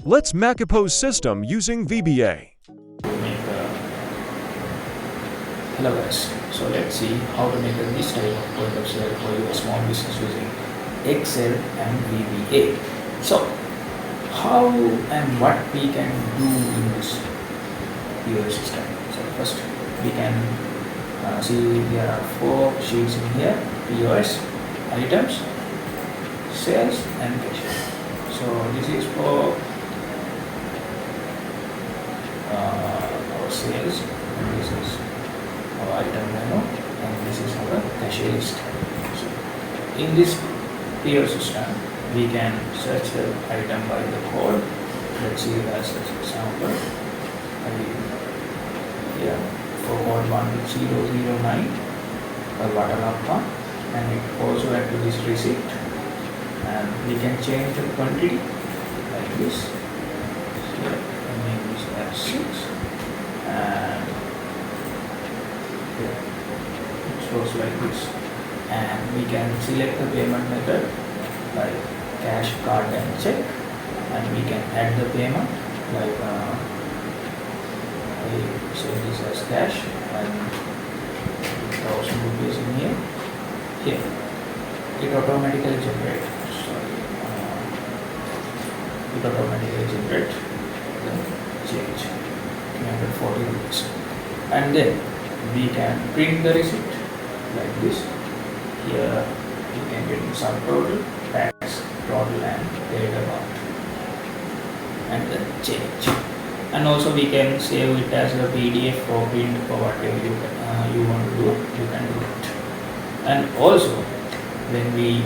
Let's make a POS system using VBA. Hello guys, so let's see how to make this type of point of sale for your small business using Excel and VBA. So how and what we can do in this POS system. So first we can see there are 4 sheets in here: POS, items, sales and cash. So this is for our sales, and this is our item menu, and this is our cash list. So in this POS system we can search the item by the code. Let's see as an example. Here for code 1009 for Watalappa, and it also add to this receipt, and we can change the quantity like this. Here I make this as 6, and here it shows like this, and we can select the payment method like cash, card and check, and we can add the payment like I say this as cash and 1000 rupees in here. Here it automatically generates the change 340 rupees, and then we can print the receipt like this. Here you can get the subtotal, tax, total and paid amount, and the change. And also we can save it as a PDF or print or whatever you want to do, you can do it. And also when we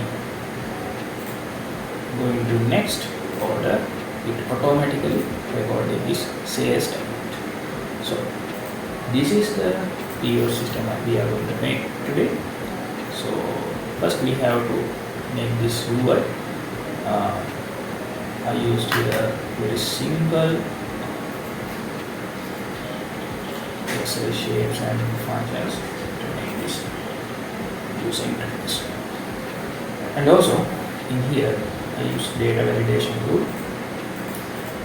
go into next order, it automatically recording this sales statement. So this is the POS system that we are going to make today. So first we have to make this UI. I used here very simple Excel shapes and functions to make this using this. And also in here I use data validation tool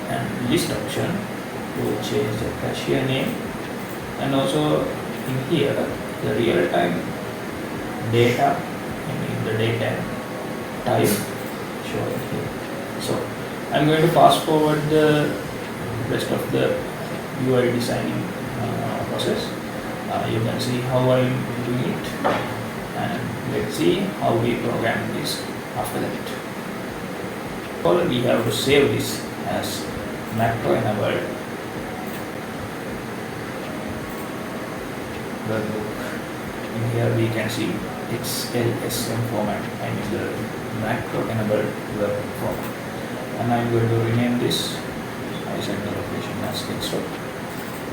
and list option to change the cashier name, and also in here the real time data, the data type shown here. So I'm going to fast forward the rest of the UI designing process. You can see how I'm doing it, and let's see how we program this after that. All we have to save this as macro enabled workbook. In here we can see XLSM format, I mean the macro enabled workbook format, and I'm going to rename this. I set the location as desktop,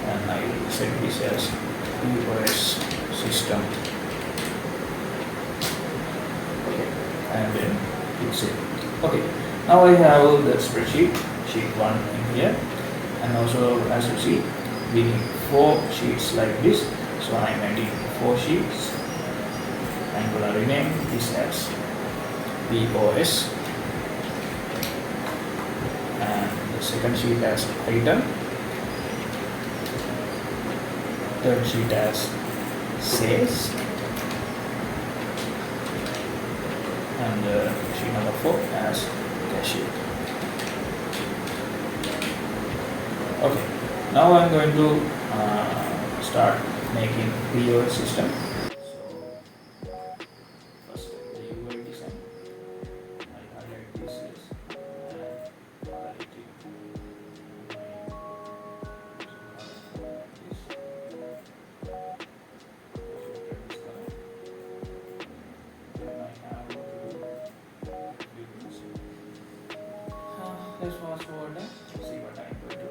and I will set this as POS system. Okay, and then click save. Okay, now I have the spreadsheet, sheet 1 in here, and also as you see we need 4 sheets like this. So I'm adding 4 sheets. I'm going to rename this as POS, and the second sheet as item, third sheet as sales, and sheet number 4 as cashier. Okay, now I'm going to start making POS system. So first the UI design, I highlight this and highlight it. Let's fast forward and see what I'm going to do.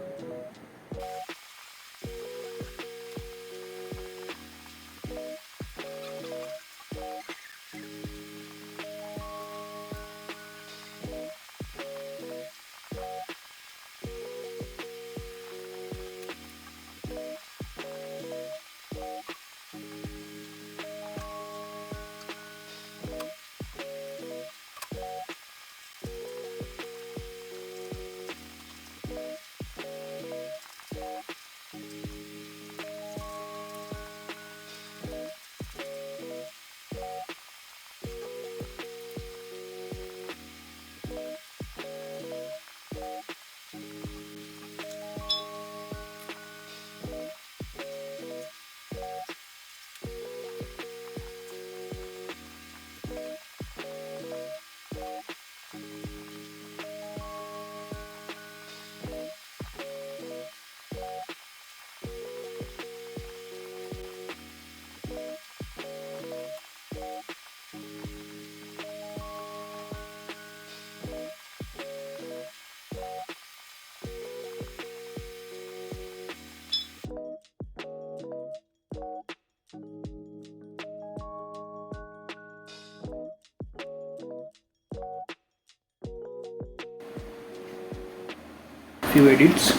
few edits,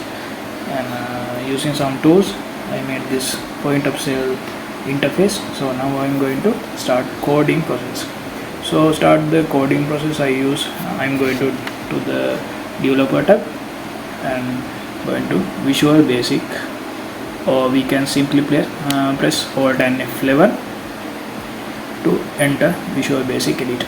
and using some tools I made this point of sale interface. So now I'm going to start coding process. So start the coding process, I'm going to the developer tab and going to Visual Basic, or we can simply press Alt and F11 to enter Visual Basic editor.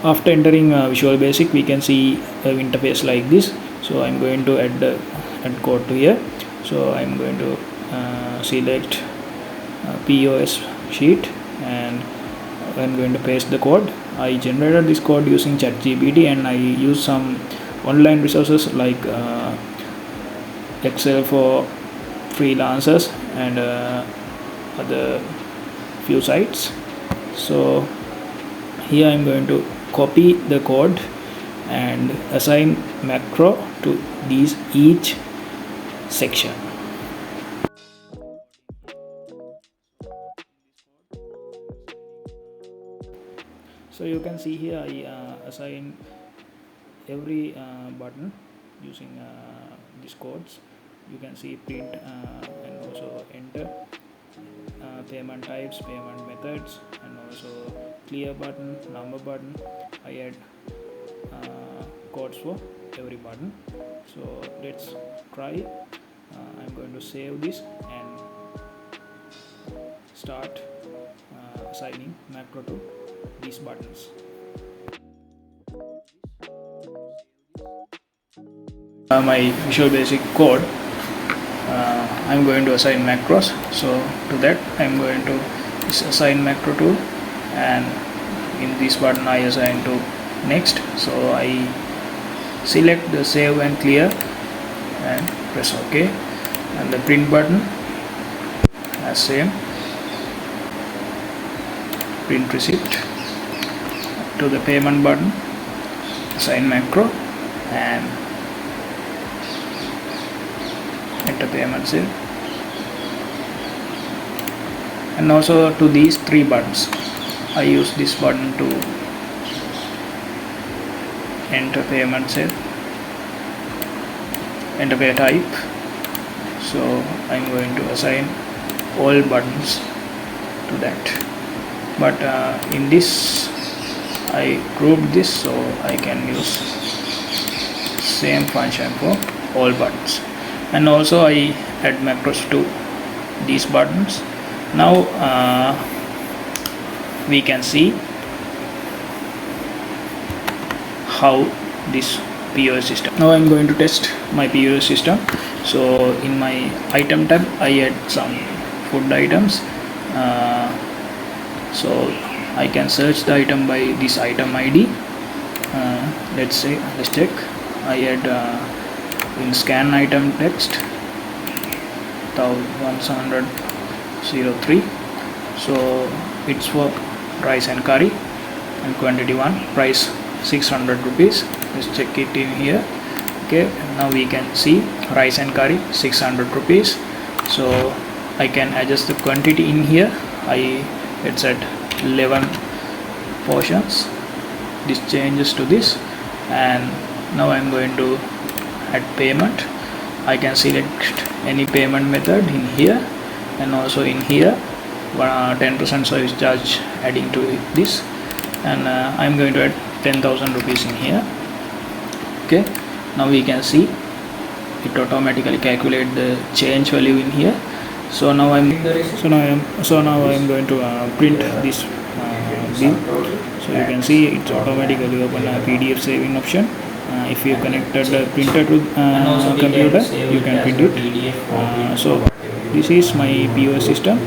After entering Visual Basic, we can see an interface like this. So I'm going to add code to here. So I'm going to select POS sheet, and I'm going to paste the code. I generated this code using ChatGPT, and I use some online resources like Excel for freelancers and other few sites. So here I'm going to copy the code and assign macro to each section. So you can see here I assign every button using these codes. You can see print and also enter, payment types, payment methods, and also clear button, number button. I add codes for every button. So let's try. I'm going to save this and start assigning macro to these buttons. My Visual Basic code, I'm going to assign macros. So to that I'm going to assign macro to, and in this button I assign to next. So I select the save and clear and press OK, and the print button as same, print receipt. To the payment button, assign macro and enter payment sale. And also to these three buttons, I use this button to enter payment sale, enter pay type. So I'm going to assign all buttons to that, but in this I grouped this so I can use same function for all buttons. And also I add macros to these buttons. Now we can see how this POS system. Now I'm going to test my POS system. So in my item tab I add some food items. So I can search the item by this item ID. Let's check. I add in scan item text 1103. So it's for rice and curry, and quantity 1, price 600 rupees. Let's check it in here. Okay, now we can see rice and curry 600 rupees. So I can adjust the quantity in here. It's at 11 portions. This changes to this, and now I'm going to add payment. I can select any payment method in here, and also in here 10% service charge adding to this, and I'm going to add 10,000 rupees in here. Okay, now we can see it automatically calculate the change value in here. So now I'm going to print this bill. So you can see it's automatically open a PDF saving option. If you connected the printer to computer, you can print it. So this is my POS system.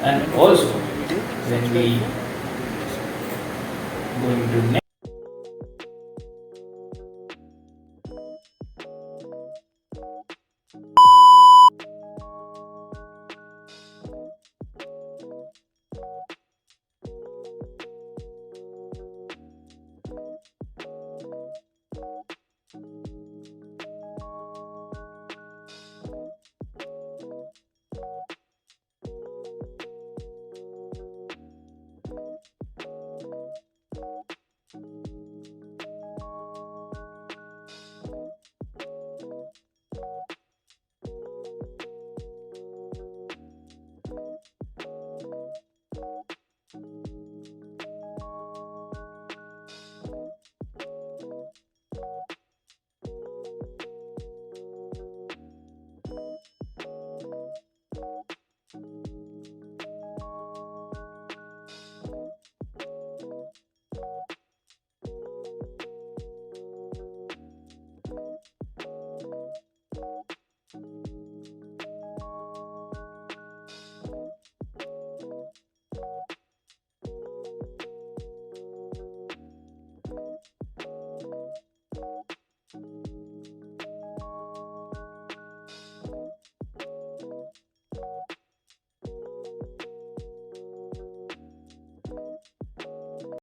And also when we going to next